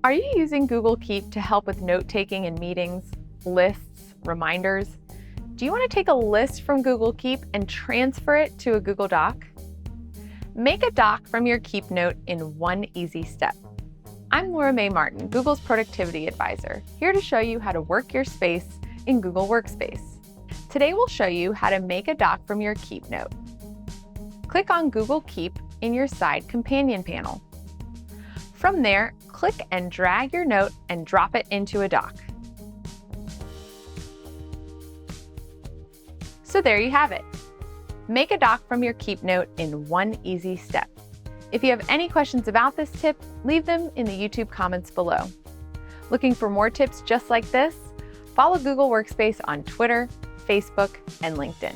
Are you using Google Keep to help with note-taking in meetings, lists, reminders? Do you want to take a list from Google Keep and transfer it to a Google Doc? Make a doc from your Keep note in one easy step. I'm Laura Mae Martin, Google's Productivity Advisor, here to show you how to work your space in Google Workspace. Today we'll show you how to make a doc from your Keep note. Click on Google Keep in your side companion panel. From there, click and drag your note and drop it into a doc. So there you have it. Make a doc from your Keep note in one easy step. If you have any questions about this tip, leave them in the YouTube comments below. Looking for more tips just like this? Follow Google Workspace on Twitter, Facebook, and LinkedIn.